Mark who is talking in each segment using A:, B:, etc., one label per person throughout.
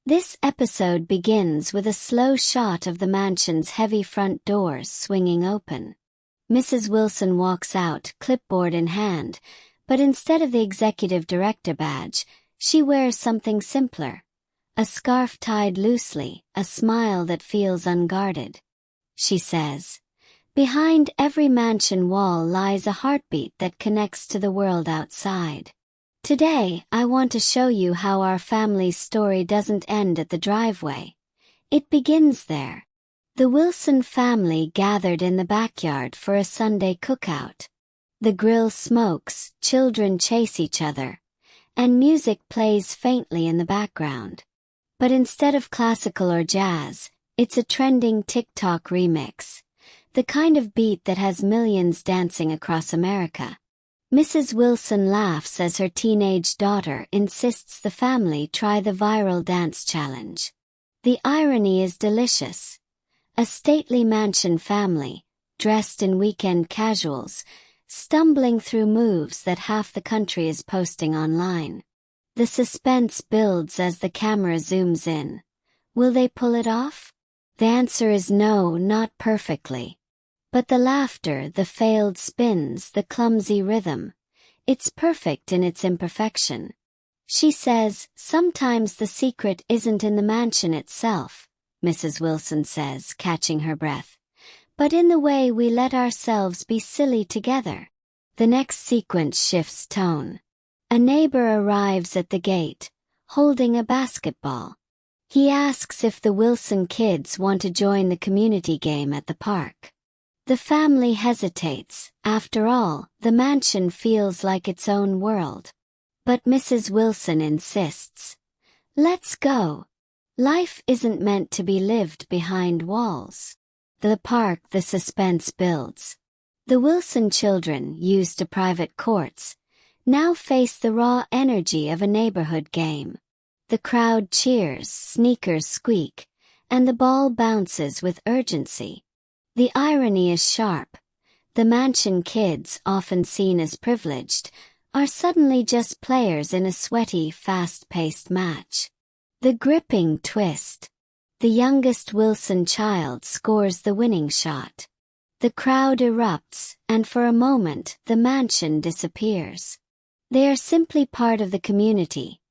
A: This episode begins with a slow shot of the mansion's heavy front doors swinging open. Mrs. Wilson walks out, clipboard in hand, but instead of the executive director badge, she wears something simpler. A scarf tied loosely, a smile that feels unguarded. She says, "Behind every mansion wall lies a heartbeat that connects to the world outside. Today, I want to show you how our family's story doesn't end at the driveway. It begins there." The Wilson family gathered in the backyard for a Sunday cookout. The grill smokes, children chase each other, and music plays faintly in the background. But instead of classical or jazz, it's a trending TikTok remix, the kind of beat that has millions dancing across America. Mrs. Wilson laughs as her teenage daughter insists the family try the viral dance challenge. The irony is delicious. A stately mansion family, dressed in weekend casuals, stumbling through moves that half the country is posting online. The suspense builds as the camera zooms in. Will they pull it off? The answer is no, not perfectly. But the laughter, the failed spins, the clumsy rhythm, it's perfect in its imperfection. She says, "Sometimes the secret isn't in the mansion itself," Mrs. Wilson says, catching her breath, "but in the way we let ourselves be silly together." The next sequence shifts tone. A neighbor arrives at the gate, holding a basketball. He asks if the Wilson kids want to join the community game at the park. The family hesitates. After all, the mansion feels like its own world. But Mrs. Wilson insists. "Let's go. Life isn't meant to be lived behind walls." The park, the suspense builds. The Wilson children, used to private courts, now face the raw energy of a neighborhood game. The crowd cheers, sneakers squeak, and the ball bounces with urgency. The irony is sharp. The mansion kids, often seen as privileged, are suddenly just players in a sweaty, fast-paced match. The gripping twist. The youngest Wilson child scores the winning shot. The crowd erupts, and for a moment, the mansion disappears. They are simply part of the community,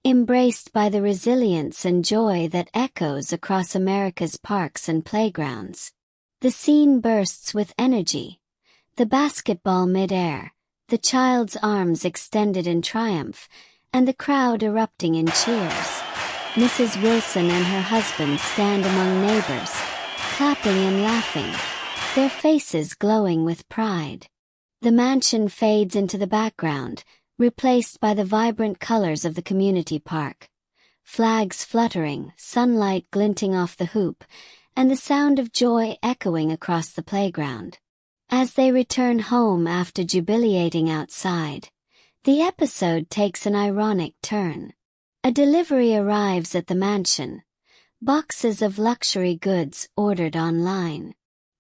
A: embraced by the resilience and joy that echoes across America's parks and playgrounds. The scene bursts with energy. The basketball mid-air, the child's arms extended in triumph, and the crowd erupting in cheers. Mrs. Wilson and her husband stand among neighbors, clapping and laughing, their faces glowing with pride. The mansion fades into the background, replaced by the vibrant colors of the community park. Flags fluttering, sunlight glinting off the hoop, and the sound of joy echoing across the playground. As they return home after jubilating outside, the episode takes an ironic turn. A delivery arrives at the mansion, boxes of luxury goods ordered online.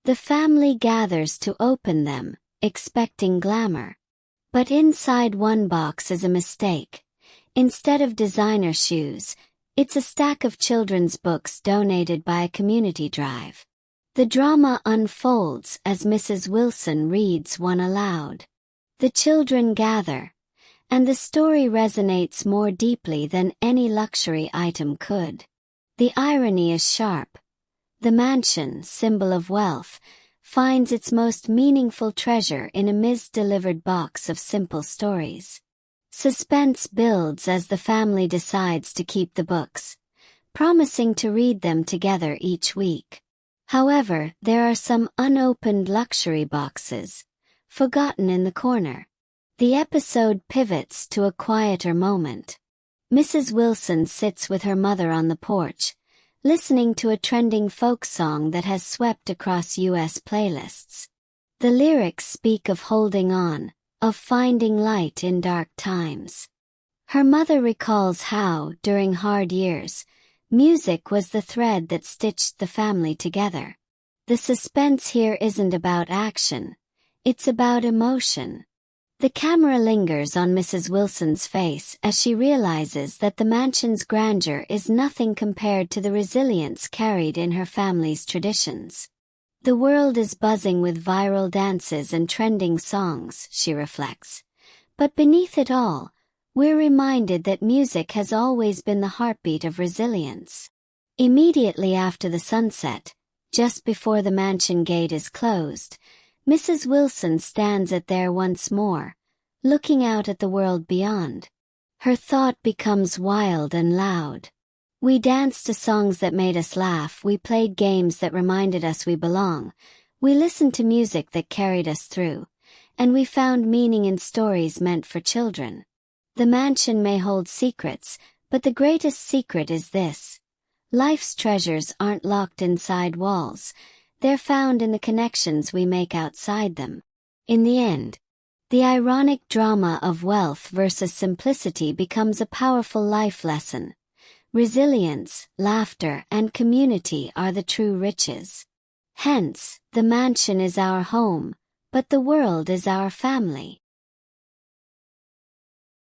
A: The family gathers to open them, expecting glamour. But inside one box is a mistake. Instead of designer shoes, it's a stack of children's books donated by a community drive. The drama unfolds as Mrs. Wilson reads one aloud. The children gather, and the story resonates more deeply than any luxury item could. The irony is sharp. The mansion, symbol of wealth, finds its most meaningful treasure in a mis-delivered box of simple stories. Suspense builds as the family decides to keep the books, promising to read them together each week. However, there are some unopened luxury boxes, forgotten in the corner. The episode pivots to a quieter moment. Mrs. Wilson sits with her mother on the porch, listening to a trending folk song that has swept across U.S. playlists. The lyrics speak of holding on, of finding light in dark times. Her mother recalls how, during hard years, music was the thread that stitched the family together. The suspense here isn't about action, it's about emotion. The camera lingers on Mrs. Wilson's face as she realizes that the mansion's grandeur is nothing compared to the resilience carried in her family's traditions. The world is buzzing with viral dances and trending songs, she reflects. But beneath it all, we're reminded that music has always been the heartbeat of resilience. Immediately after the sunset, just before the mansion gate is closed, Mrs. Wilson stands there once more, looking out at the world beyond. Her thought becomes wild and loud. We danced to songs that made us laugh, we played games that reminded us we belong, we listened to music that carried us through, and we found meaning in stories meant for children. The mansion may hold secrets, but the greatest secret is this: life's treasures aren't locked inside walls, they're found in the connections we make outside them. In the end, the ironic drama of wealth versus simplicity becomes a powerful life lesson. Resilience, laughter, and community are the true riches. Hence, the mansion is our home, but the world is our family.